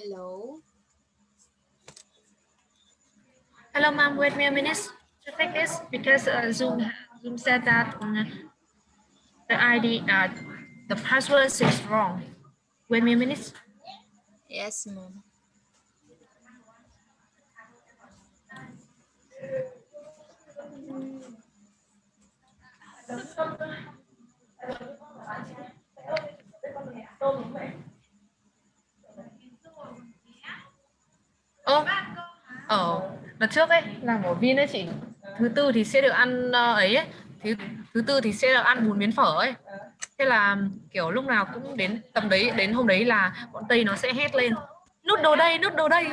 Hello. Hello, ma'am. Wait me a minute to take this because Zoom said that the ID, the password is wrong. Wait me a minute. Yes, ma'am. Đợt trước ấy là của Vin ấy chị, thứ tư thì sẽ được ăn ấy, thứ tư thì sẽ được ăn bún miến phở ấy. Thế là kiểu lúc nào cũng đến tầm đấy, đến hôm đấy là bọn Tây nó sẽ hét lên nút đồ đây, nút đồ đây.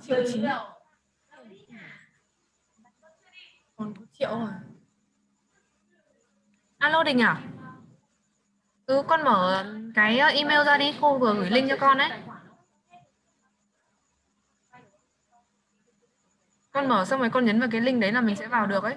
Triệu chín, còn 4 triệu rồi. Alo Đình à? Con mở cái email ra đi, cô vừa gửi link cho con đấy. Con mở xong rồi con nhấn vào cái link đấy là mình sẽ vào được ấy.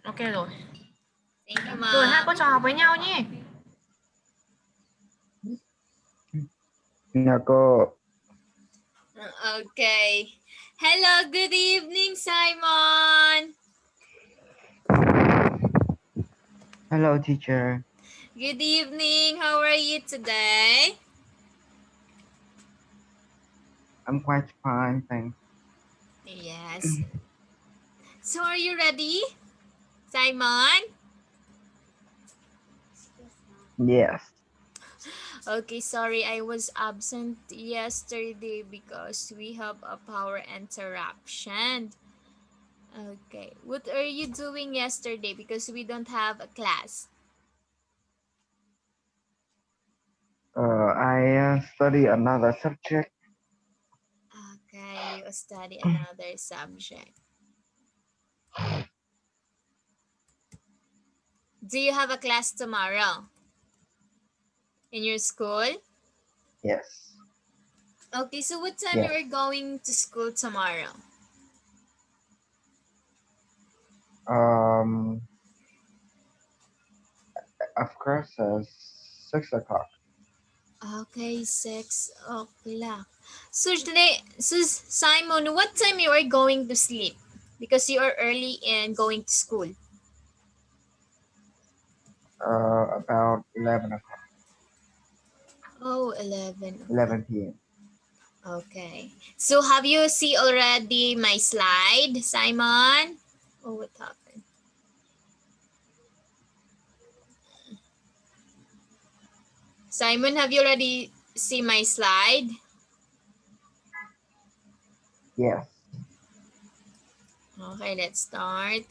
Ok rồi. Thank you, Rồi hai ma'am. cô trò học với nhau nhé. Dạ cô. Okay. Hello, good evening, Simon. Hello, teacher. Good evening. How are you today? I'm quite fine, thanks. Yes. So are you ready, Simon? Yes. Okay, sorry, I was absent yesterday because we have a power interruption. Okay, what are you doing yesterday? Because we don't have a class. I study another subject. Okay, you study another subject. Do you have a class tomorrow in your school? Yes. Okay, so what time you are going to school tomorrow? Of course, 6 o'clock. Okay, 6 o'clock. So today, so Simon, what time you are going to sleep? Because you are early and going to school. About 11 o'clock. Oh, 11. 11 p.m. Okay. So have you see already my slide, Simon? Oh, what happened? Simon, have you already see my slide? Yes. Okay, let's start.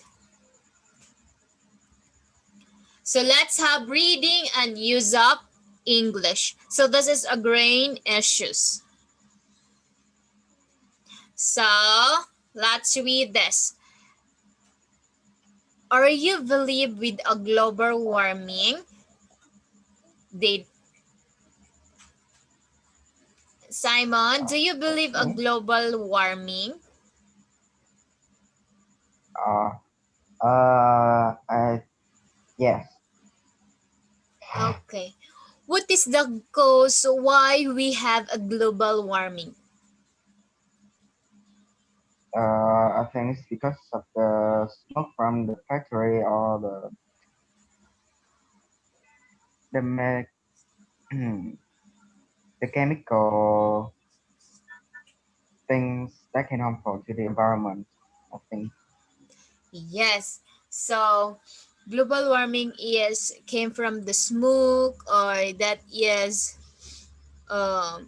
So let's have reading and use up English. So this is a grain issues. So let's read this. Are you believe with a global warming? Simon, do you believe a global warming? Yes. the cause why we have a global warming? I think it's because of the smoke from the factory or the the chemical things that can harmful to the environment. I think. Yes. So global warming is came from the smoke, or that is um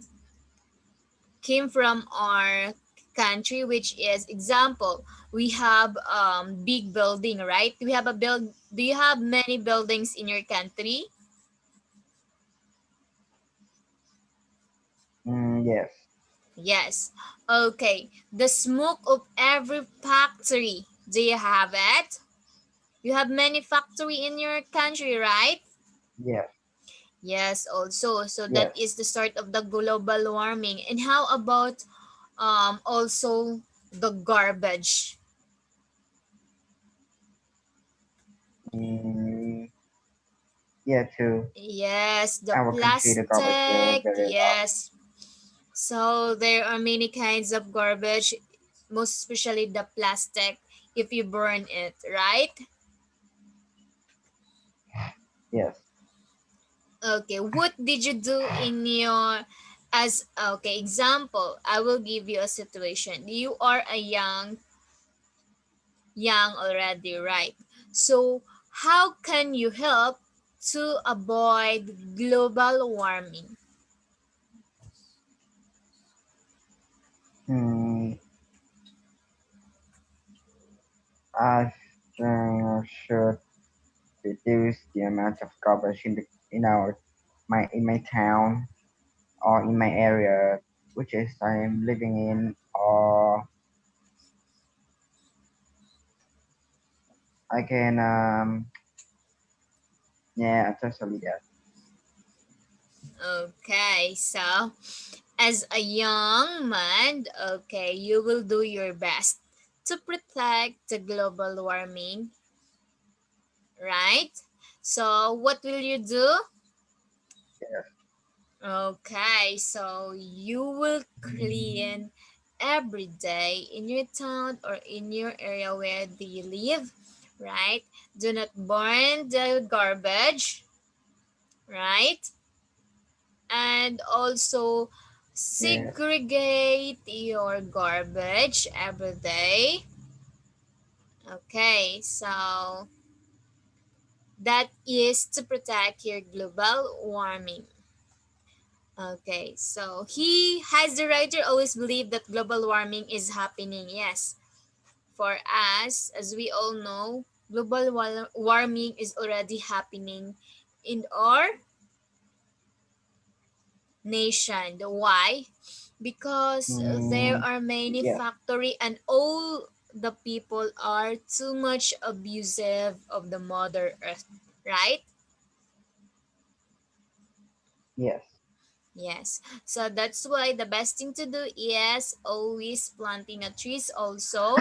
came from our country, which is example, we have big building, right? We have a build Do you have many buildings in your country? Yes. Yes. Okay, the smoke of every factory, do you have it? You have many factory in your country, right? Yes. Yes, also. So that Yes. is the start of the global warming. And how about also the garbage? Mm, yeah. To Yes, the our country, the garbage plastic. very a lot. Yes. So there are many kinds of garbage, most especially the plastic if you burn it, right? Yes. Okay, what did you do in your as okay, example, I will give you a situation. You are a young already, right? So, how can you help to avoid global warming? Hmm. I should reduce the amount of garbage in our my town or in my area, which is I am living in, or I can yeah, totally that. Okay, so as a young man, okay, you will do your best to protect the global warming, right? So, what will you do? Yes. Okay, so you will clean every day in your town or in your area where do you live, right? Do not burn the garbage, right? And also Yes. segregate your garbage every day. Okay, so that is to protect your global warming. Okay, so he has the writer always believed that global warming is happening. Yes, for us, as we all know, global warming is already happening in our nation. Why? Because there Mm, are many yes. factory and all the people are too much abusive of the mother earth, right? Yes. Yes. So that's why the best thing to do is always planting a trees also.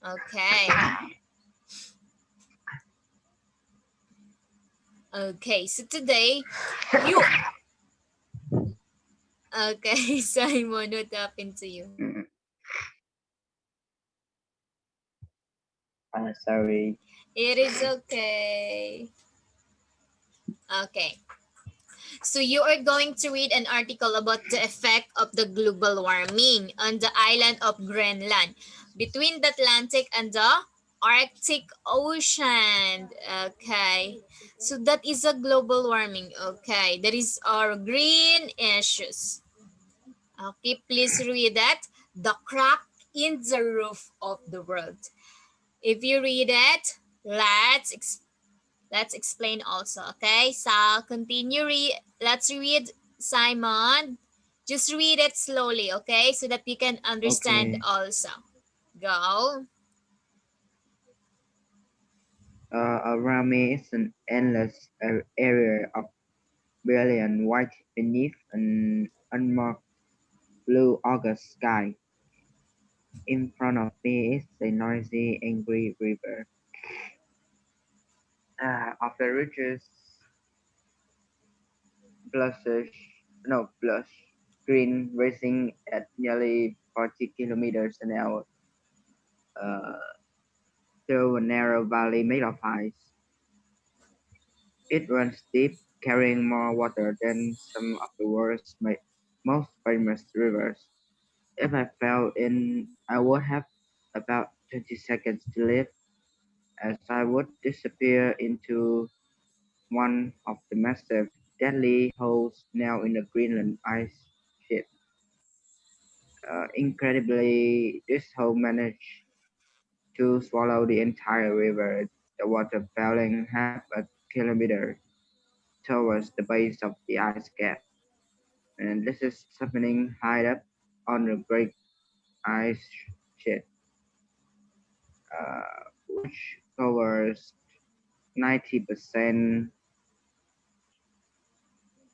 Okay. Okay. So today you okay, Simon, what happened to you? Mm, sorry. It is okay. Okay. So you are going to read an article about the effect of the global warming on the island of Greenland between the Atlantic and the Arctic Ocean. Okay. So that is a global warming. Okay. That is our green issues. Okay, please read that. The crack in the roof of the world. If you read it, let's explain also, okay? So continue let's read Simon. Just read it slowly, okay? So that you can understand Okay. also. Go. Around me is an endless area of brilliant white beneath an unmarked blue August sky. In front of me is a noisy, angry river. Of the ridges plush, no, plush green racing at nearly 40 kilometers an hour uh, through a narrow valley made of ice. It runs deep, carrying more water than some of the world's most famous rivers. If I fell in, I would have about 20 seconds to live, as I would disappear into one of the massive, deadly holes now in the Greenland ice sheet. Incredibly, this hole managed to swallow the entire river, the water falling half a kilometer towards the base of the ice cap. And this is happening high up on the great ice sheet, which covers 90%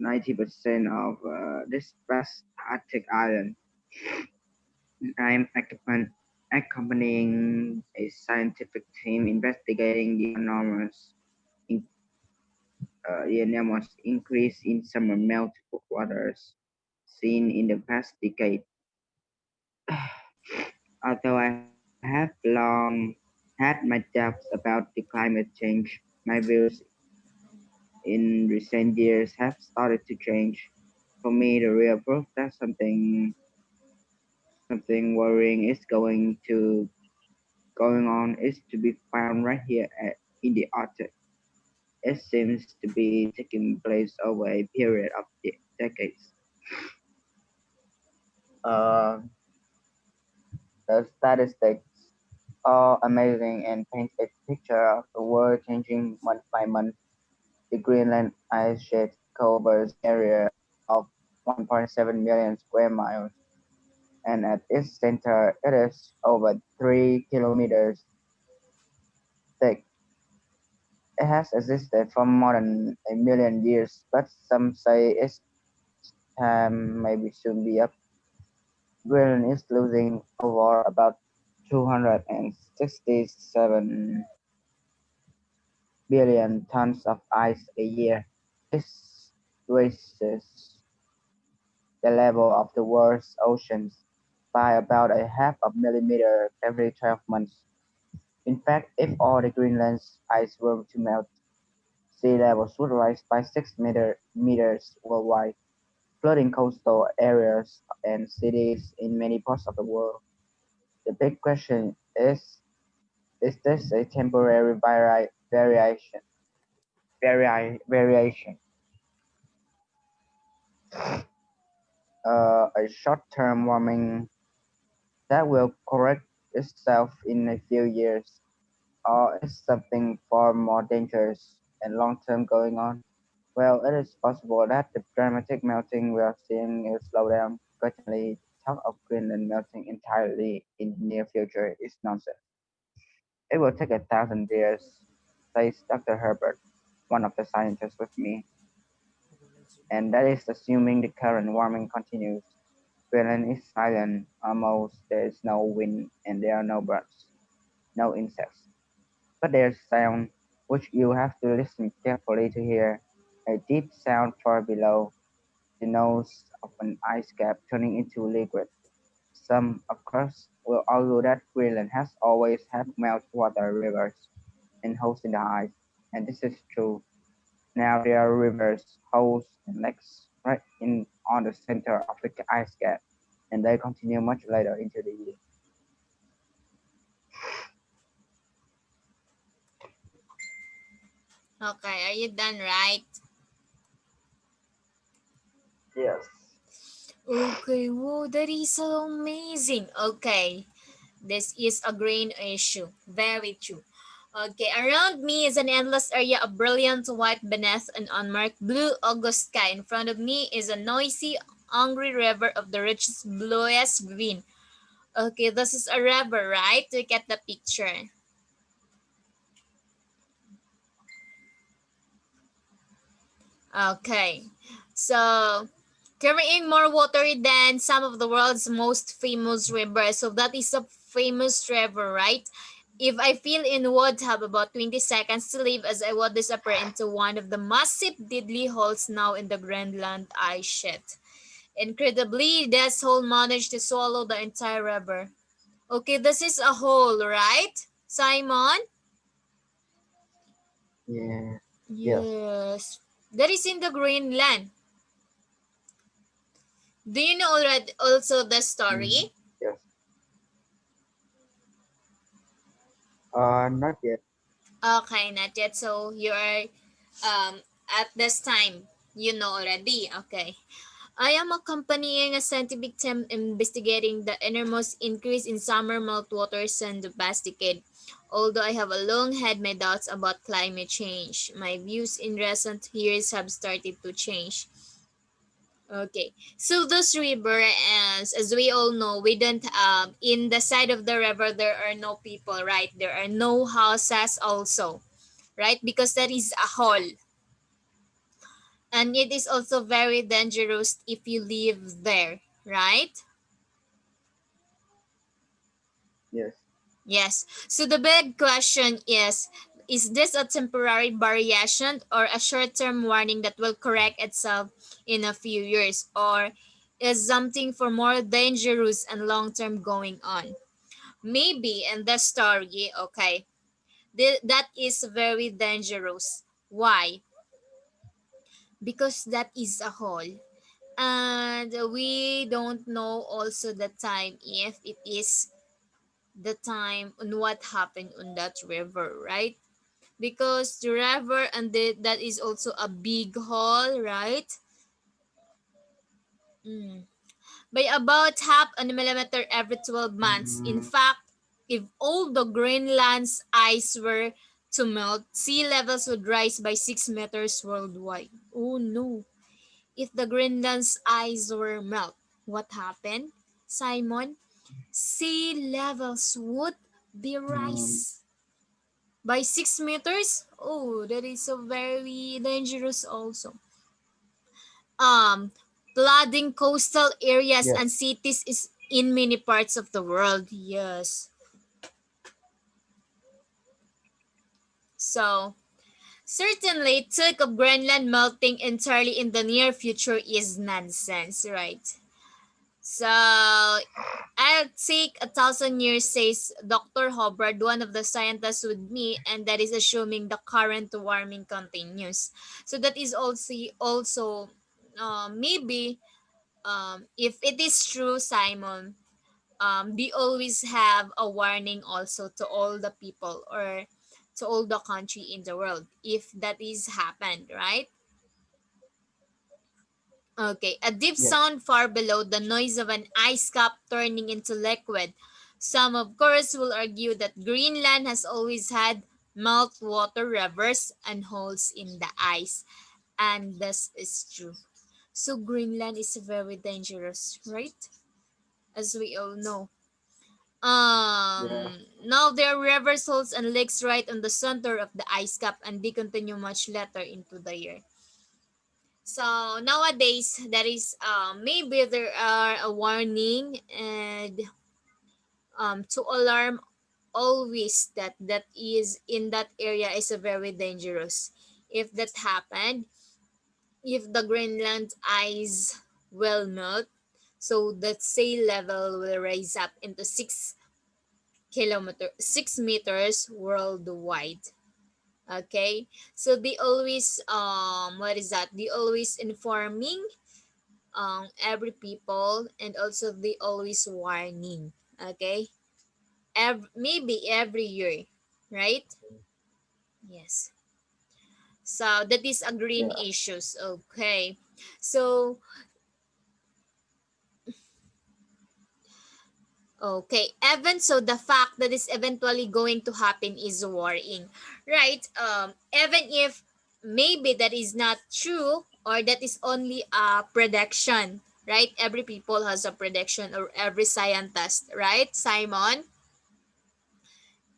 90% of this vast Arctic island. I'm accompanying a scientific team investigating in, the enormous increase in summer melt waters seen in the past decade. Although I have long had my doubts about the climate change, my views in recent years have started to change. For me, the real proof that something worrying is going on is to be found right here in the Arctic. It seems to be taking place over a period of decades. Uh, the statistics are amazing and paint a picture of the world changing month by month. The Greenland ice sheet covers an area of 1.7 million square miles, and at its center it is over 3 kilometers thick. It has existed for more than a million years, but some say its time may be soon be up. Greenland is losing over about 267 billion tons of ice a year. This raises the level of the world's oceans by about a half a millimeter every 12 months. In fact, if all the Greenland's ice were to melt, sea levels would rise by 6 meters worldwide, flooding coastal areas and cities in many parts of the world. The big question is this a temporary variation, a short-term warming that will correct itself in a few years, or is something far more dangerous and long-term going on? Well, it is possible that the dramatic melting we are seeing will slow down. Certainly, talk of Greenland melting entirely in the near future is nonsense. It will take 1,000 years, says Dr. Herbert, one of the scientists with me, and that is assuming the current warming continues. Greenland is silent, almost there is no wind and there are no birds, no insects. But there's sound, which you have to listen carefully to hear, a deep sound far below the nose of an ice cap turning into liquid. Some, of course, will argue that Greenland has always had meltwater rivers and holes in the ice, and this is true. Now there are rivers, holes, and lakes right in on the center of the ice cap, and they continue much later into the year. Okay, are you done, right? Yes. Okay, whoa, that is so amazing. Okay, this is a green issue. Very true. Okay, around me is an endless area of brilliant white beneath an unmarked blue August sky. In front of me is a noisy, angry river of the richest, bluest green. Okay, this is a river, right? To get the picture. Okay, so carrying more water than some of the world's most famous rivers. So that is a famous river, right? If I fill in would have about 20 seconds to leave as I would disappear into one of the massive deadly holes now in the Greenland ice sheet. Incredibly, this hole managed to swallow the entire river. Okay, this is a hole, right, Simon? Yeah. Yes. Yes. That is in the Greenland. Do you know already also the Mm-hmm. story? Yes. Not yet. Okay, not yet. So you are at this time you know already. Okay. I am accompanying a scientific team investigating the innermost increase in summer meltwaters in the past decade. Although I have a long had my doubts about climate change, my views in recent years have started to change. Okay, so those river, as we all know, we don't in the side of the river there are no people, right? There are no houses also, right? Because that is a hole, and it is also very dangerous if you live there, right? Yes. Yes. So the big question is this a temporary variation or a short-term warning that will correct itself in a few years, or is something for more dangerous and long-term going on? Maybe in the story, okay, that is very dangerous. Why? Because that is a hole. And we don't know also the time if it is the time on what happened on that river, right? Because the river and that is also a big hole, right? Mm. By about half a millimeter every 12 months. In Mm, fact, if all the Greenland's ice were to melt, sea levels would rise by 6 meters worldwide. Oh no. If the Greenland's ice were melt, what happened, Simon? Sea levels would be um, rise by 6 meters. Oh, that is so very dangerous also. Um, Flooding coastal areas yes. and cities is in many parts of the world. Yes. So, certainly, talk of Greenland melting entirely in the near future is nonsense, right? So, I'll take 1,000 years, says Dr. Hubbard, one of the scientists with me, and that is assuming the current warming continues. So that is also maybe if it is true, Simon, they always have a warning also to all the people or to all the country in the world if that is happened, right? Okay, a deep Yes. sound far below the noise of an ice cap turning into liquid. Some, of course, will argue that Greenland has always had meltwater rivers and holes in the ice, and this is true. So Greenland is very dangerous, right? As we all know. Yeah. Now there are rivers, holes, and lakes right on the center of the ice cap, and they continue much later into the year. So nowadays, there is maybe there are a warning and to alarm always that that is in that area is a very dangerous. If that happened, if the Greenland ice will melt, so the sea level will rise up into 6 meters worldwide. Okay, so they always what is that? They always informing every people, and also they always warning. Okay, maybe every year, right? Yes. So that is a green Yeah. issues. Okay, so okay, even so the fact that is eventually going to happen is worrying, right? Even if maybe that is not true or that is only a prediction, right? Every people has a prediction or every scientist, right, Simon?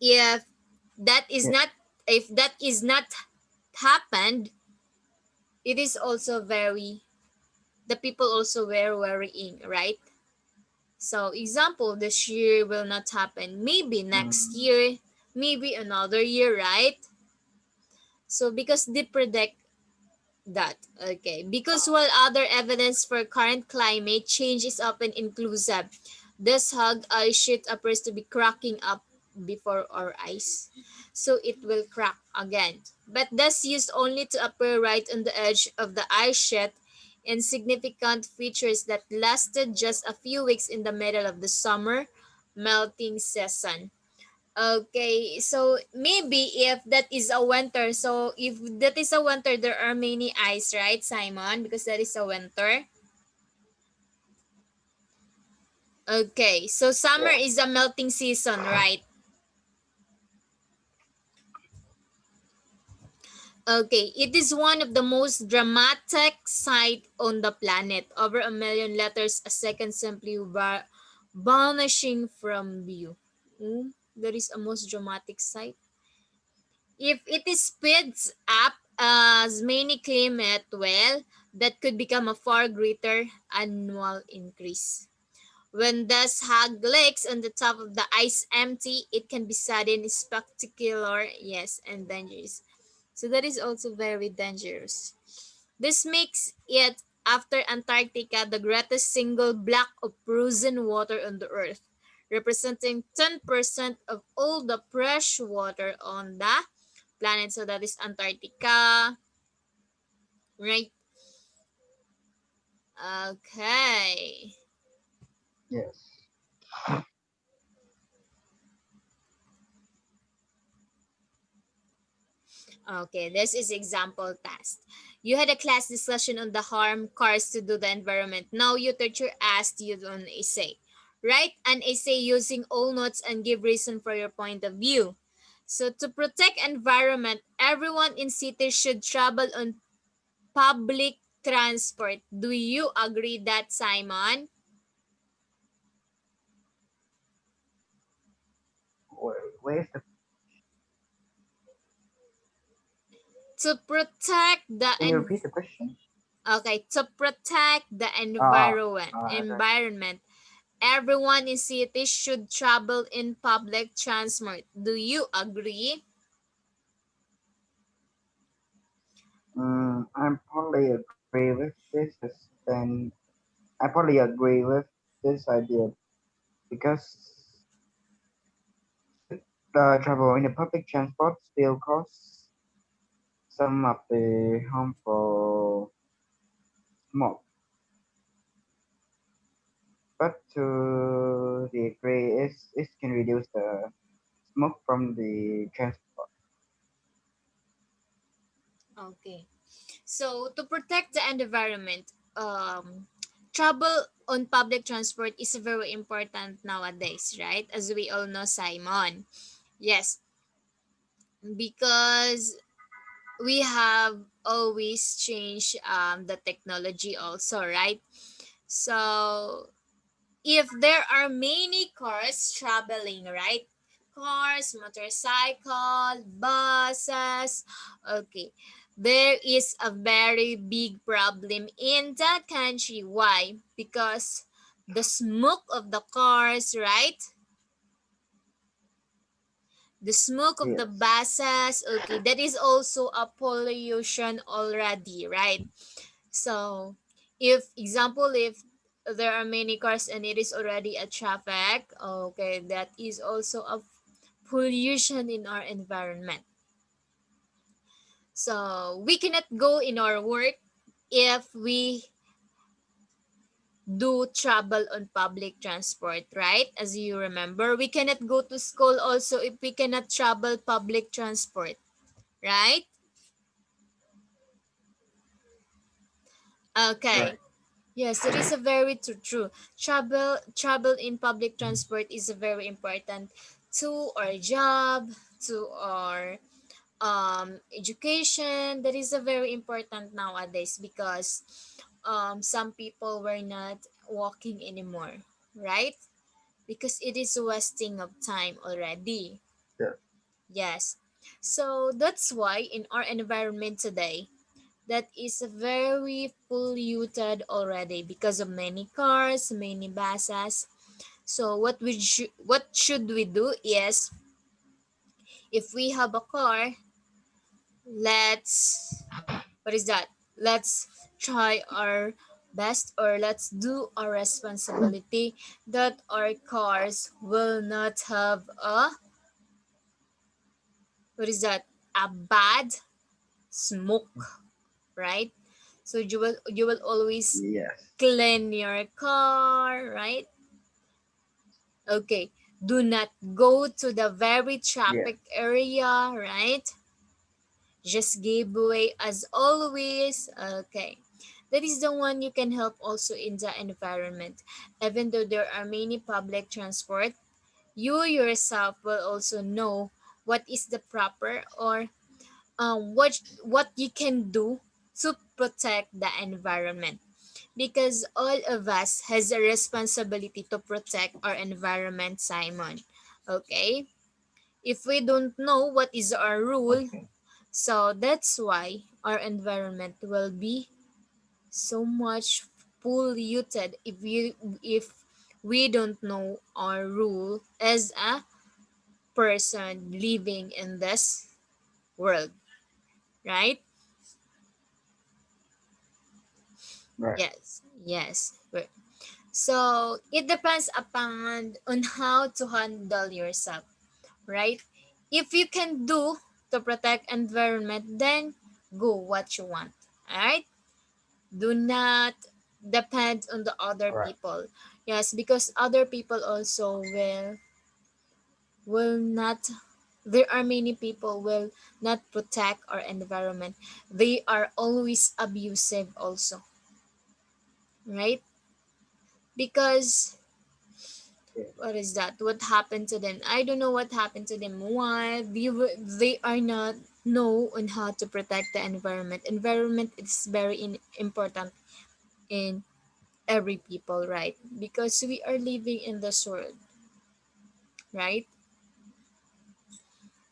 If that is Yeah. not if that is not happened, it is also very the people also were worrying, right? So example, this year will not happen. Maybe next Um, year, maybe another year, right? So because they predict that, okay, because while other evidence for current climate change is often inclusive, this hug ice sheet appears to be cracking up before our eyes. So it will crack again. But that's used only to appear right on the edge of the ice sheet, insignificant features that lasted just a few weeks in the middle of the summer melting season. Okay, so maybe if that is a winter, so if that is a winter, there are many ice, right, Simon? Because that is a winter. Okay, so summer Yes. is a melting season, right? Okay, it is one of the most dramatic sight on the planet. Over a million letters a second simply vanishing from view. That is a most dramatic sight. If it is speeds up, as many claim it, well, that could become a far greater annual increase. When dust hug lakes on the top of the ice empty, it can be sudden, spectacular, yes, and dangerous. So that is also very dangerous. This makes it, after Antarctica, the greatest single block of frozen water on the Earth, representing 10% of all the fresh water on the planet. So that is Antarctica, right? Okay. Yes. Okay, this is example task. You had a class discussion on the harm cars to do the environment. Now your teacher asked you to an essay. Write an essay using all notes and give reason for your point of view. So to protect environment, everyone in cities should travel on public transport. Do you agree that, Simon? Where's the? To protect the Can you repeat the question? okay, to protect the Ah, okay. environment, everyone in cities should travel in public transport. Do you agree? I'm probably agree with this. Then I probably agree with this idea because the travel in the public transport still cause some of the harmful smoke. But to the degree it can reduce the smoke from the transport. Okay. So to protect the environment, travel on public transport is very important nowadays, right? As we all know, Simon. Yes, because we have always changed the technology also, right? So if there are many cars traveling, right? Cars, motorcycle, buses, okay. There is a very big problem in the country. Why? Because the smoke of the cars, right? The smoke of the Yes. buses, okay, that is also a pollution already, right? So, if example, if there are many cars and it is already a traffic, okay, that is also a pollution in our environment. So, we cannot go in our work if we do travel on public transport, right? As you remember, we cannot go to school also if we cannot travel public transport, right? Right. Okay. Yes, it is a very true. Travel in public transport is a very important to our job, to our education. That is a very important nowadays because some people were not walking anymore, right? Because it is wasting of time already. Yes. Yes. So that's why in our environment today, that is very polluted already because of many cars, many buses. So what should we do is If we have a car, let's, what is that? Let's try our best, or let's do our responsibility that our cars will not have a, what is that? A bad smoke, right? So you will always Yes. clean your car, right? Okay. Do not go to the very Yes. traffic area, right? Just give way as always. Okay. That is the one you can help also in the environment. Even though there are many public transport, you yourself will also know what is the proper, or what you can do to protect the environment, because all of us has a responsibility to protect our environment, Simon. Okay, if we don't know what is our rule, Okay. so that's why our environment will be so much polluted if we don't know our rule as a person living in this world, right? Right. Yes, yes. So it depends upon on how to handle yourself, right? If you can do to protect environment, then go what you want. Alright? Do not depend on the other Right. people. Yes, because other people also will not, there are many people will not protect our environment. They are always abusive also, right? Because Yes. what is that? What happened to them? I don't know what happened to them. Why they are not know on how to protect the environment. Environment is very important in every people, right? Because we are living in this world, right?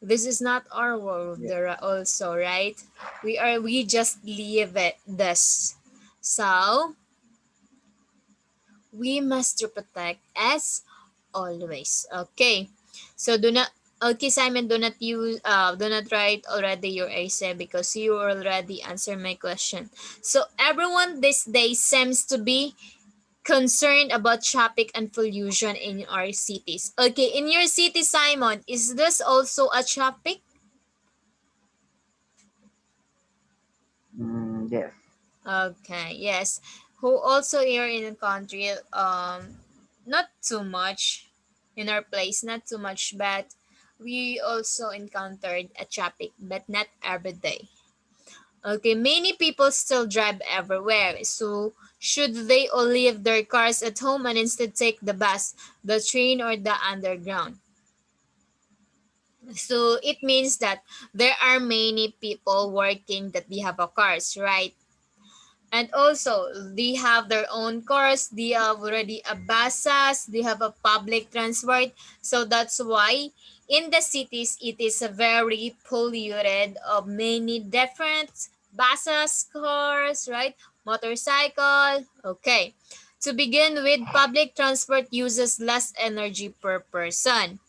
This is not our world. Yes. There are also, right? We just live it this. So we must protect as always. Okay. So do not, okay, Simon, do not write already your essay because you already answered my question. So everyone this day seems to be concerned about traffic and pollution in our cities. Okay, in your city, Simon, is this also a traffic? Yes. Okay, yes. Who also here in the country, not too much in our place, not too much, but we also encountered a traffic, but not every day. Okay, many people still drive everywhere. So should they all leave their cars at home and instead take the bus, the train, or the underground? So it means that there are many people working that they have a cars, right? And also, they have their own cars, they have already a buses, they have a public transport. So that's why in the cities, it is a very polluted of many different buses, cars, right? Motorcycle. Okay. To begin with, public transport uses less energy per person.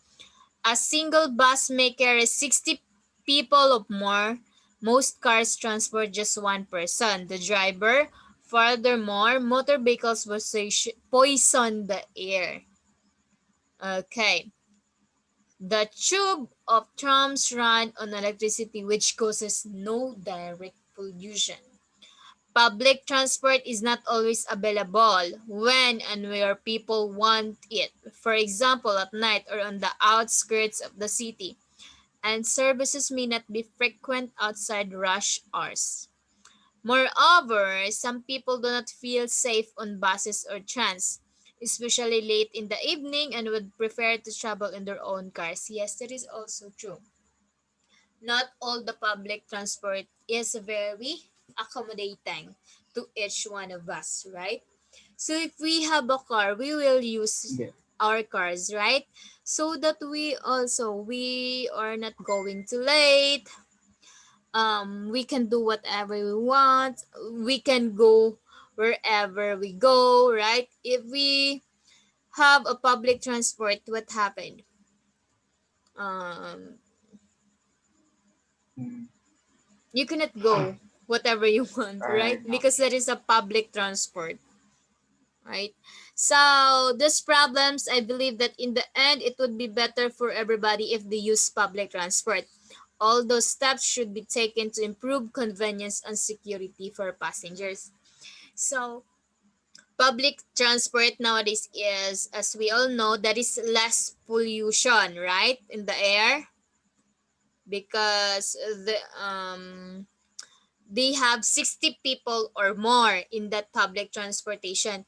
A single bus may carry 60 people or more. Most cars transport just one person, the driver. Furthermore, motor vehicles will poison the air. Okay. The tube of trams run on electricity, which causes no direct pollution. Public transport is not always available when and where people want it. For example, at night or on the outskirts of the city, and services may not be frequent outside rush hours. Moreover, some people do not feel safe on buses or trains, especially late in the evening, and would prefer to travel in their own cars. Yes, that is also true. Not all the public transport is very accommodating to each one of us, right? So if we have a car, we will use Yes. our cars, right? So that we are not going too late. We can do whatever we want. We can go wherever we go, right? If we have a public transport, what happened? Um, You cannot go whatever you want, right? No. Because that is a public transport, right? So these problems, I believe that in the end, it would be better for everybody if they use public transport. All those steps should be taken to improve convenience and security for passengers. So public transport nowadays is, as we all know, that is less pollution, right, in the air, because they have 60 people or more in that public transportation.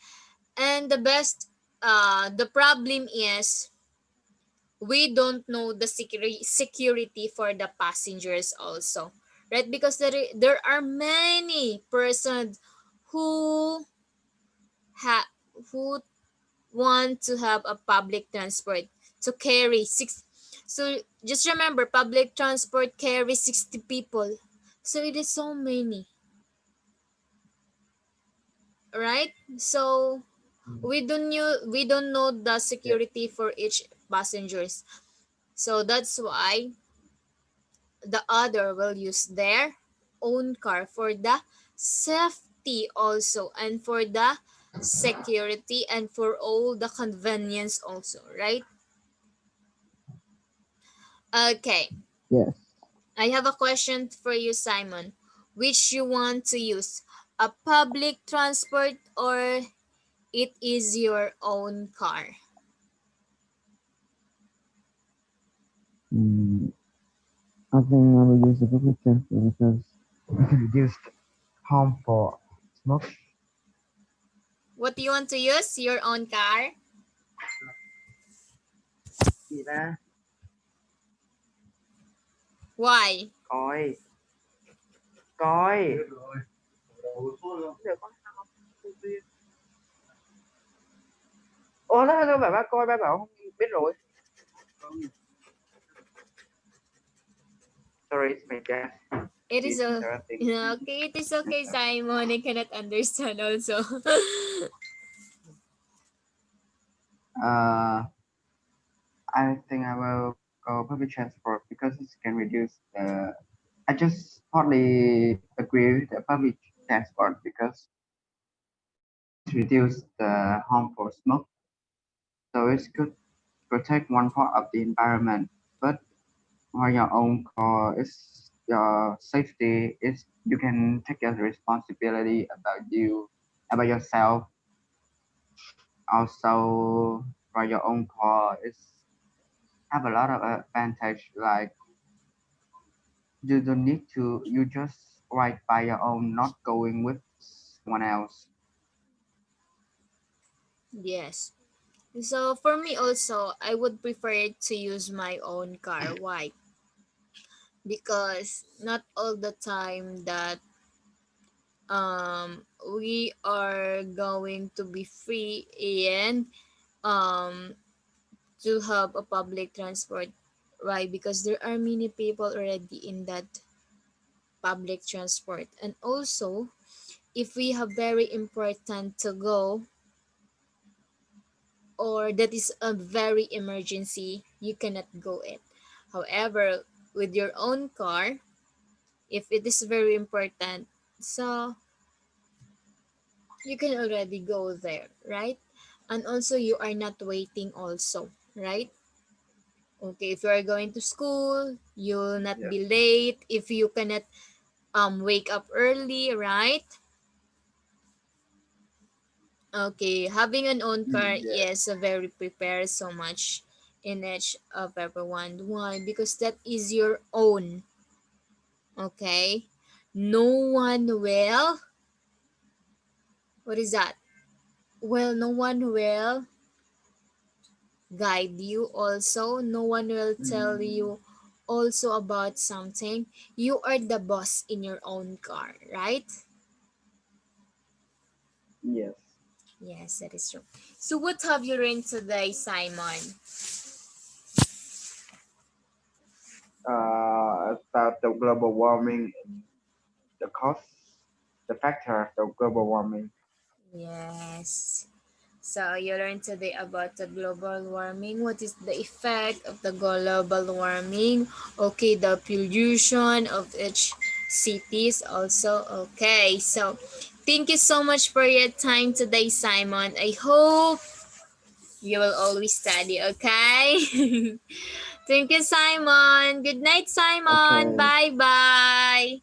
And the problem is we don't know the security for the passengers also, right? Because there are many persons who ha who want to have a public transport to carry six. So just remember, public transport carries 60 people. So it is so many, right? So we don't know the Yeah. security for each passengers. So that's why the other will use their own car for the safety also, and for the security, and for all the convenience also, right? Okay, Yes. I have a question for you, Simon. Which you want to use? A public transport, or it is your own car? Mm, I think I will use the public transport because it can reduce harm for smoke. What do you want to use? Your own car? Gì ta? Why? Coi, coi. Được con sao? Ồ, nó bảo ba coi, ba bảo không biết rồi. Sorry, it's my dad. It is He's a interrupting. okay. It is okay, Simon. I cannot understand also. Uh, I think I will go public transport because it can reduce the. I just partly agree with the public transport because it reduces the harmful smoke, so it's good protect one part of the environment. But for your own car, it's your safety. It's you can take your responsibility about you, about yourself. Also, for your own car, it's have a lot of advantage. Like you don't need to. You just ride by your own, not going with someone else. Yes. So for me also, I would prefer to use my own car. Why? Because not all the time that we are going to be free and um to have a public transport. Why? Because there are many people already in that public transport. And also, if we have very important to go, or that is a very emergency, you cannot go it. However, with your own car, if it is very important, so you can already go there, right? And also you are not waiting also, right? Okay, if you are going to school, you'll not Yes. be late if you cannot wake up early, right? Okay, having an own car Yes. is a very prepared so much in each of everyone. Why? Because that is your own. Okay? No one will, what is that? Well, no one will guide you also. No one will tell you also about something. You are the boss in your own car, right? Yes. Yes, that is true. So what have you learned today, Simon? About the global warming and the cause, the factor of the global warming. Yes. So you learned today about the global warming. What is the effect of the global warming? Okay, the pollution of each cities also. Okay, so thank you so much for your time today, Simon. I hope you will always study, okay? Thank you, Simon. Good night, Simon. Okay. Bye bye.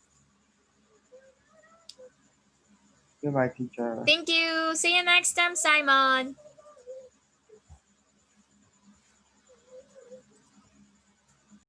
Goodbye, teacher. Thank you. See you next time, Simon.